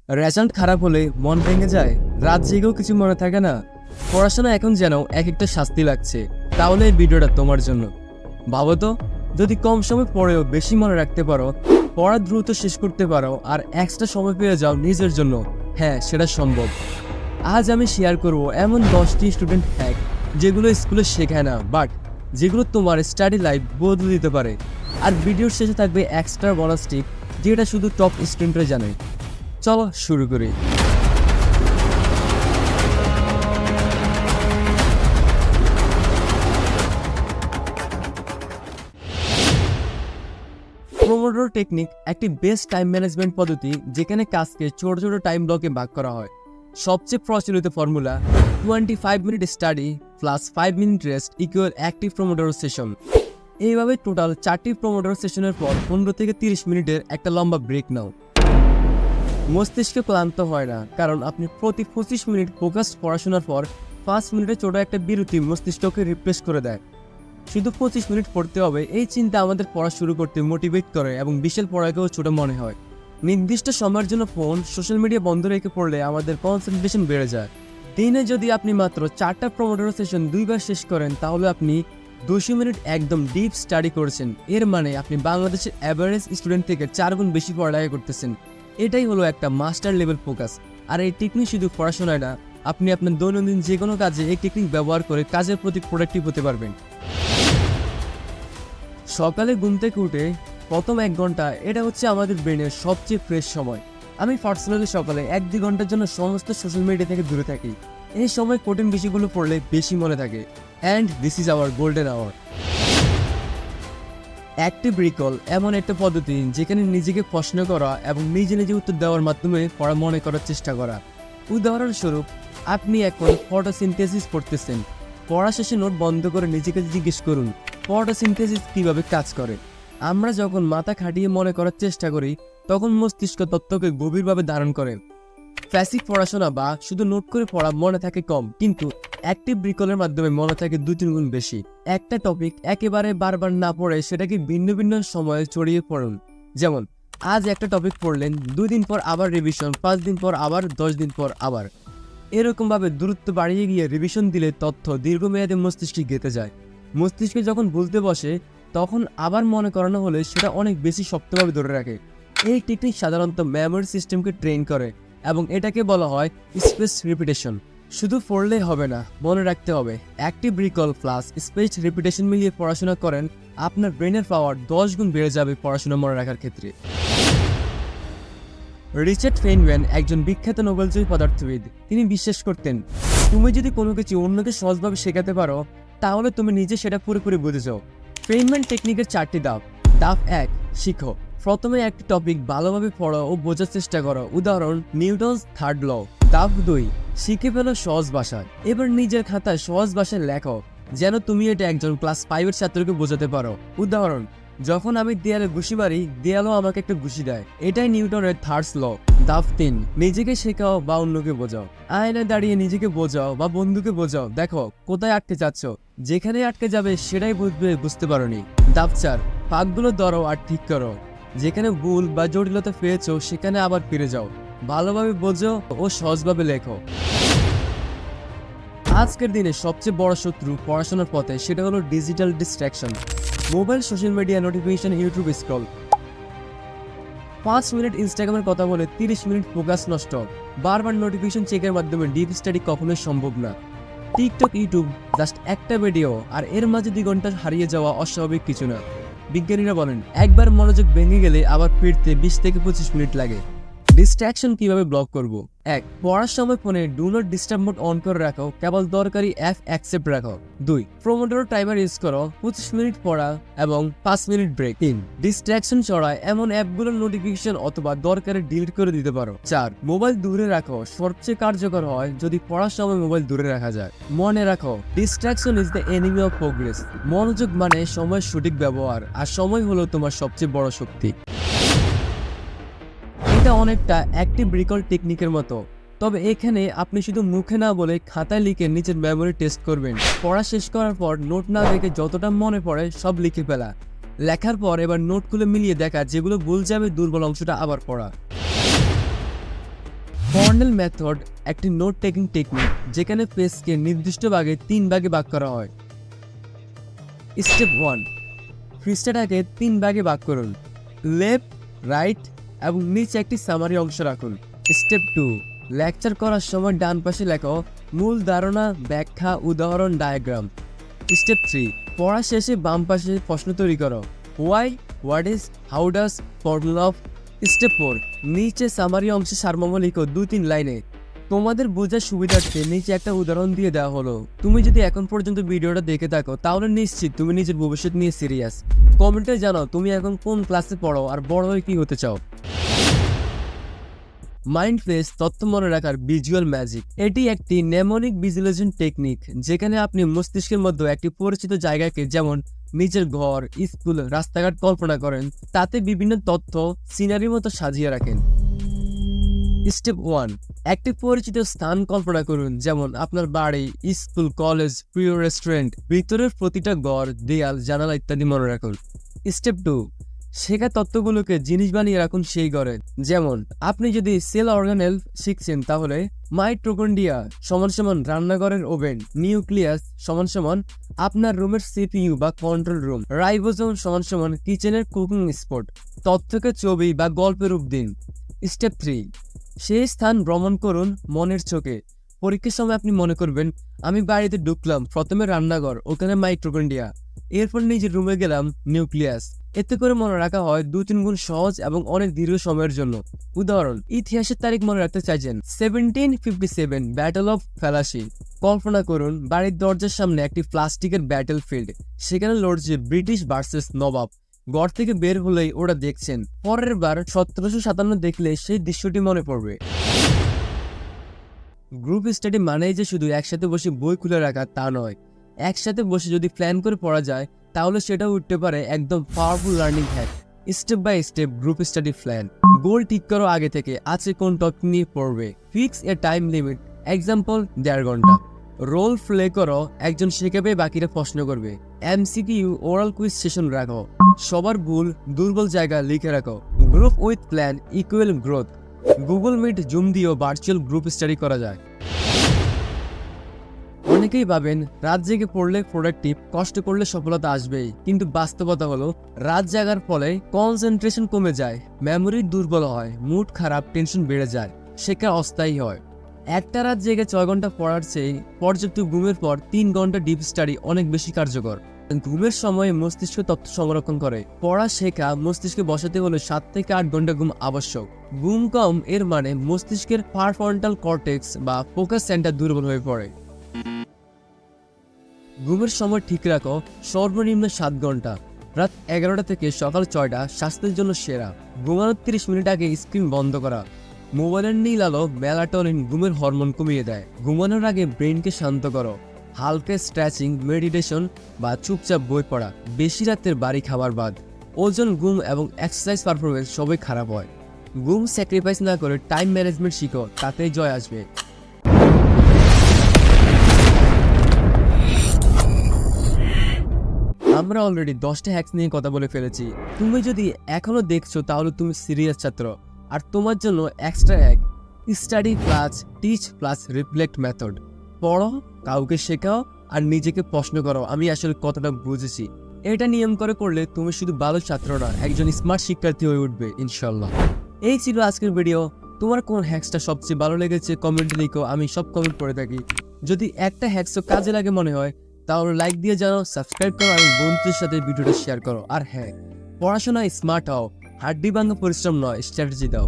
Result খারাপ হলে মন ভেঙে যায়, রাত জেগেও কিছু মনে থাকে না। পড়াশোনা এখন যেন এক একটা শাস্তি লাগছে। তাহলে এই ভিডিওটা তোমার জন্য। ভাবো তো, যদি কম সময় পড়েও বেশি মনে রাখতে পারো, পড়া দ্রুত শেষ করতে পারো আর এক্সট্রা সময় পেয়ে যাও নিজের জন্য, হ্যাঁ সেটা সম্ভব। আজ আমি শেয়ার করব এমন 10টি স্টুডেন্ট হ্যাক যেগুলো স্কুলে শেখায় না, বাট যেগুলো তোমার স্টাডি লাইফ বদলে দিতে পারে। আর ভিডিওর শেষে থাকবে এক্সট্রা বোনাস টিপ, যেটা শুধু টপ স্টুডেন্টরা জানে। চলো শুরু করি। পোমোডোরো টেকনিক একটি বেস্ট টাইম ম্যানেজমেন্ট পদ্ধতি, যেখানে কাজকে ছোট ছোট টাইম ব্লকে ভাগ করা হয়। সবচেয়ে প্রচলিত formula 25 minute study plus 5 minute rest equal active pomodoro session. এইভাবে টোটাল 4টি পোমোডোরো সেশনের পর 15 থেকে 30 মিনিটের একটা লম্বা ব্রেক নাও। মস্তিষ্ক ক্লান্ত হয় না, কারণ আপনি প্রতি 25 মিনিট ফোকাসড পড়াশোনার পর 5 মিনিটের ছোট একটা বিরতি মস্তিষ্ককে রিফ্রেশ করে দেয়। শুধু 25 মিনিট পড়তে হবে, এই চিন্তা আমাদের পড়া শুরু করতে মোটিভেট করে এবং বিশাল পড়াকেও ছোট মনে হয়। নির্দিষ্ট সময়ের জন্য ফোন সোশ্যাল মিডিয়া বন্ধ রেখে পড়লে আমাদের কনসেন্ট্রেশন বেড়ে যায়। দিনে যদি আপনি মাত্র 4টা পোমোডোরো সেশন 2বার শেষ করেন, তাহলে আপনি 200 মিনিট একদম ডিপ স্টাডি করেছেন। এর মানে আপনি বাংলাদেশের অ্যাভারেজ স্টুডেন্ট থেকে 4 গুণ বেশি পড়ালেখা করতেছেন। এটাই হলো একটা মাস্টার লেভেল ফোকাস। আর এই টেকনিক শুধু পড়াশোনায় না, আপনি আপনার দৈনন্দিন যে কোনো কাজে এই টেকনিক ব্যবহার করে কাজের প্রতি প্রোডাক্টিভ হতে পারবেন। সকালে ঘুম থেকে উঠে প্রথম 1 ঘন্টা, এটা হচ্ছে আমাদের ব্রেনের সবচেয়ে ফ্রেশ সময়। আমি পার্সোনালি সকালে 1-2 ঘন্টার জন্য সমস্ত সোশ্যাল মিডিয়া থেকে দূরে থাকি। এই সময় কঠিন বিষয়গুলো পড়লে বেশি মনে থাকে। And this is our golden hour. Active recall এমন একটা পদ্ধতি যেখানে নিজেকে প্রশ্ন করা এবং নিজে নিজে উত্তর দেওয়ার মাধ্যমে পড়া মনে করার চেষ্টা করা। উদাহরণস্বরূপ, আপনি এখন ফটোসিনথেসিস পড়তেছেন। পড়া শেষে নোট বন্ধ করে নিজেকে জিজ্ঞেস করুন, ফটোসিনথেসিস কিভাবে কাজ করে। আমরা যখন মাথা খাটিয়ে মনে করার চেষ্টা করি, তখন মস্তিষ্ক তথ্যকে গভীরভাবে ধারণ করে। প্যাসিভ পড়াশোনা বা শুধু নোট করে পড়া মনে থাকে কম, কিন্তু অ্যাক্টিভ রিকলের মাধ্যমে মনে থাকে 2-3 গুণ বেশি। একটা টপিক একেবারে বারবার না পড়ে সেটাকে ভিন্ন ভিন্ন সময়ে ছড়িয়ে পড়ুন। যেমন আজ একটা টপিক পড়লেন, 2 দিন পর আবার রিভিশন, 5 দিন পর আবার, 10 দিন পর আবার। এরকমভাবে দূরত্ব বাড়িয়ে গিয়ে রিভিশন দিলে তথ্য দীর্ঘমেয়াদে মস্তিষ্কে গেঁথে যায়। মস্তিষ্কে যখন ভুলতে বসে, তখন আবার মনে করানো হলে সেটা অনেক বেশি শক্তভাবে ধরে রাখে। এই টেকনিক সাধারণত মেমোরি সিস্টেমকে ট্রেন করে এবং এটাকে বলা হয় স্পেস রিপিটেশন। শুধু পড়লেই হবে না, মনে রাখতে হবে। Active recall plus space repetition মিলিয়ে পড়াশোনা করেন, আপনার ব্রেনের পাওয়ার 10 গুণ বেড়ে যাবে পড়াশোনা মনে রাখার ক্ষেত্রে। রিচার্ড ফেইনম্যান একজন বিখ্যাত নোবেলজয়ী পদার্থবিদ। তিনি বিশ্বাস করতেন, তুমি যদি কোনো কিছু অন্যকে সহজভাবে শেখাতে পারো, তাহলে তুমি নিজে সেটা পুরোপুরি বুঝে যাও। ফেইনম্যান টেকনিকের 4টি ধাপ। ধাপ 1, শিখো। প্রথমে একটি টপিক ভালোভাবে পড়ো ও বোঝার চেষ্টা করো। উদাহরণ, নিউটনস 3rd ল। ধাপ 2, শিখে ফেলো সহজ ভাষায়। এবার নিজের খাতায় সহজ ভাষায় লেখো, যেন তুমি এটা একজন ক্লাস 5-এর ছাত্রকে বোঝাতে পারো। উদাহরণ, যখন আমি দেয়ালে ঘুষি মারি, দেয়ালও আমাকে একটা ঘুষি দেয়। এটাই নিউটনের 3rd ল। ধাপ 3, নিজেকে শেখাও বা অন্যকে বোঝাও। আয়নায় দাঁড়িয়ে নিজেকে বোঝাও বা বন্ধুকে বোঝাও, দেখো কোথায় আটকে যাচ্ছ। যেখানে আটকে যাবে সেটাই বুঝতে পারোনি। ধাপ 4, ফাঁকগুলো ধরো আর ঠিক করো। যেখানে ভুল বা জটিলতা পেয়েছো, সেখানে আবার ফিরে যাও। ভালোভাবে বোঝো ও সহজভাবে লেখো। আজকের দিনে সবচেয়ে বড় শত্রু পড়াশোনার পথে, সেটা হলো digital distraction. Mobile, social media, notification, YouTube scroll. 5 minute ইনস্টাগ্রামের কথা বলে 30 মিনিট ফোকাস নষ্ট। বারবার নোটিফিকেশন চেকের মাধ্যমে ডিপ স্টাডি কখনোই সম্ভব না। টিকটক, ইউটিউব, জাস্ট একটা ভিডিও আর এর মাঝে 2 ঘন্টা হারিয়ে যাওয়া অস্বাভাবিক কিছু না। বিজ্ঞানীরা বলেন, একবার মনোযোগ ভেঙে গেলে আবার ফিরতে 20 থেকে 25 মিনিট লাগে। ডিস্ট্রাকশন কিভাবে ব্লক করব? 1, পড়ার সময় ফোনে do not disturb mode on করে রাখো, কেবল দরকারি অ্যাপ অ্যাকসেপ্ট রাখো। 2, পোমোডোরো টাইমার ইউজ করো, 25 মিনিট পড়া এবং 5 মিনিট ব্রেক। 3, ডিস্ট্রাকশন ছড়ায় এমন অ্যাপগুলোর নোটিফিকেশন অথবা দরকারে ডিলিট করে দিতে পারো। 4, মোবাইল দূরে রাখো। সবচেয়ে কার্যকর হয় যদি পড়ার সময় মোবাইল দূরে রাখা যায়। মনে রাখো, distraction is the enemy of progress. মনোযোগ মানে সময়ের সঠিক ব্যবহার, আর সময় হলো তোমার সবচেয়ে বড় শক্তি। এটা অনেকটা অ্যাক্টিভ রিকল টেকনিকের মতো, তবে এখানে আপনি শুধু মুখে না বলে খাতায় লিখে নিজের মেমোরি টেস্ট করবেন। পড়া শেষ করার পর নোট না দেখে যতটা মনে পড়ে সব লিখে ফেলা। লেখার পর এবার নোট খুলে মিলিয়ে দেখা, যেগুলো ভুল যাবে দুর্বল অংশটা আবার পড়া। কর্নেল মেথড একটি নোট টেকিং টেকনিক যেখানে পেজকে নির্দিষ্ট ভাগে 3 ভাগে ভাগ করা হয়। স্টেপ 1, পৃষ্ঠাটাকে 3 ভাগে ভাগ করুন। লেফট, রাইট এবং নিচে একটি সামারি অংশ রাখুন। স্টেপ 2, লেকচার করার সময় ডান পাশে লেখো মূল ধারণা, ব্যাখ্যা, উদাহরণ, ডায়াগ্রাম। স্টেপ 3, পড়া শেষে বাম পাশে প্রশ্ন তৈরি করো। Why, what is, how does, formula of. Step 4, নিচে সামারি অংশে সারমর্ম লিখো 2-3 লাইনে। তোমাদের বোঝার সুবিধার্থে নিচে একটা উদাহরণ দিয়ে দেওয়া হলো। তুমি যদি এখন পর্যন্ত ভিডিওটা দেখে থাকো তাহলে নিশ্চিত তুমি নিজের ভবিষ্যৎ নিয়ে সিরিয়াস। কমেন্টে জানাও তুমি এখন কোন ক্লাসে পড়ো আর বড় হয়ে কি হতে চাও। মাইন্ডফ্রেশ তথ্য মনে রাখার ভিজুয়াল ম্যাজিক। এটি একটি নেমোনিক ভিজুয়ালাইজেশন টেকনিক যেখানে আপনি মস্তিষ্কের মধ্যে একটি পরিচিত জায়গাকে, যেমন নিজের ঘর, স্কুল, রাস্তাঘাট কল্পনা করেন, তাতে বিভিন্ন তথ্য সিনারির মতো সাজিয়ে রাখেন। স্টেপ 1, একটি পরিচিত স্থান কল্পনা করুন, যেমন আপনার বাড়ি, স্কুল, কলেজ, প্রিয় রেস্টুরেন্ট। ভিতরের প্রতিটা ঘর, দেয়াল, জানালা ইত্যাদি মনে রাখুন। স্টেপ 2, শেখা তথ্যগুলোকে জিনিস বানিয়ে রাখুন সেই ঘরে। যেমন আপনি যদি সেল অর্গানেল শিখছেন তাহলে মাইটোকন্ড্রিয়া সমান সমান রান্নাঘরের ওভেন, নিউক্লিয়াস সমান সমান আপনার রুমের সিপিইউ বা কন্ট্রোল রুম, রাইবোজোম সমান সমান কিচেনের কুকিং স্পট। তথ্যকে ছবি বা গল্পের রূপ দিন। স্টেপ 3, সেই স্থান ভ্রমণ করুন মনের চোখে। পরীক্ষার সময় আপনি মনে করবেন, আমি বাড়িতে ঢুকলাম, প্রথমে রান্নাঘর, ওখানে মাইটোকন্ড্রিয়া, এরপর নিজের রুমে গেলাম, নিউক্লিয়াস। এতে করে মনে রাখা হয় 2-3 গুণ সহজ এবং অনেক দীর্ঘ সময়ের জন্য। উদাহরণ, ইতিহাসের তারিখ মনে রাখতে চাইছেন, 1757 ব্যাটল অফ ফ্যালাসি। কল্পনা করুন বাড়ির দরজার সামনে একটি প্লাস্টিকের ব্যাটল ফিল্ড, সেখানে লড়ছে ব্রিটিশ ভার্সেস নবাব। ঘর থেকে বের হলেই ওরা দেখছেন। পরের বার 1757 দেখলে সেই দৃশ্যটি মনে পড়বে। গ্রুপ স্টাডি মানেই যে শুধু একসাথে বসে বই খুলে রাখা তা নয়। একসাথে বসে যদি প্ল্যান করে পড়া যায় তাহলে সেটাও উঠতে পারে একদম powerful learning hack. Step by step group study plan. Goal ঠিক করো আগে থেকে, আছে কোন টপিক নিয়ে পড়বে। Fix a time limit, example 1.5 ঘন্টা। রোল প্লে করো, একজন শেখাবে, বাকিরা প্রশ্ন করবে। এমসিকিউ ওরাল কুইজ সেশন রাখো, সবার ভুল দুর্বল জায়গা লিখে রাখো। Group with plan equal growth. Google Meet, Zoom দিয়েও ভার্চুয়াল গ্রুপ স্টাডি করা যায়। অনেকেই ভাবেন রাত জেগে পড়লে প্রোডাক্টিভ, কষ্ট করলে সফলতা আসবেই, কিন্তু বাস্তবতা হলো রাত জাগার ফলে কনসেন্ট্রেশন কমে যায়, মেমোরি দুর্বল হয়, মুড খারাপ, টেনশন বেড়ে যায়, শেখা অস্থায়ী হয়। একটা রাত জেগে 6 ঘন্টা পড়ার চেয়ে পর্যাপ্ত ঘুমের পর 3 ঘন্টা ডিপ স্টাডি অনেক বেশি কার্যকর। ঘুমের সময় মস্তিষ্ক তথ্য সংরক্ষণ করে। পড়া শেখা মস্তিষ্কে বসাতে হলে 7 থেকে 8 ঘন্টা ঘুম আবশ্যক। ঘুম কম এর মানে মস্তিষ্কের প্রিফ্রন্টাল কর্টেক্স বা ফোকাস সেন্টার দুর্বল হয়ে পড়ে। ঘুমের সময় ঠিক রাখো, সর্বনিম্ন 7 ঘন্টা। রাত 11টা থেকে সকাল 6টা স্বাস্থ্যের জন্য সেরা। ঘুমানোর 30 মিনিট আগে স্ক্রিন বন্ধ করা। মোবাইলের নীল আলো মেলাটোনিন ঘুমের হরমোন কমিয়ে দেয়। ঘুমানোর আগে ব্রেনকে শান্ত করো। হালকা স্ট্রেচিং, মেডিটেশন বা চুপচাপ বই পড়া। বেশি রাতের বাড়ি খাবার বাদ। ওজন, ঘুম এবং এক্সারসাইজ পারফরমেন্স সবই খারাপ হয়। ঘুম স্যাক্রিফাইস না করে টাইম ম্যানেজমেন্ট শিখো, তাতেই জয় আসবে। আমরা অলরেডি 10টা হ্যাকস নিয়ে কথা বলে ফেলেছি। তুমি যদি এখনো দেখছো তাহলে তুমি সিরিয়াস ছাত্র। আর তোমার জন্য extra hack, study plus teach plus reflect method. পড়ো, কাউকে শেখাও আর নিজেকে প্রশ্ন করো, আমি আসলে কতটা বুঝেছি। এটা নিয়ম করে করলে তুমি শুধু ভালো ছাত্র না, একজন স্মার্ট শিক্ষার্থী হয়ে উঠবে ইনশাল্লাহ। এই ছিল আজকের ভিডিও। তোমার কোন হ্যাকসটা সবচেয়ে ভালো লেগেছে কমেন্টে লিখো, আমি সব কমেন্ট পড়ে থাকি। যদি একটা হ্যাকসও কাজে লাগে মনে হয় তাহলে লাইক দিয়ে জানাও, সাবস্ক্রাইব করো এবং বন্ধুদের সাথে ভিডিওটা শেয়ার করো। আর হ্যাঁ, পড়াশোনায় স্মার্ট হও, হাড্ডি ভাঙা পরিশ্রম নয়, স্ট্র্যাটেজি দাও।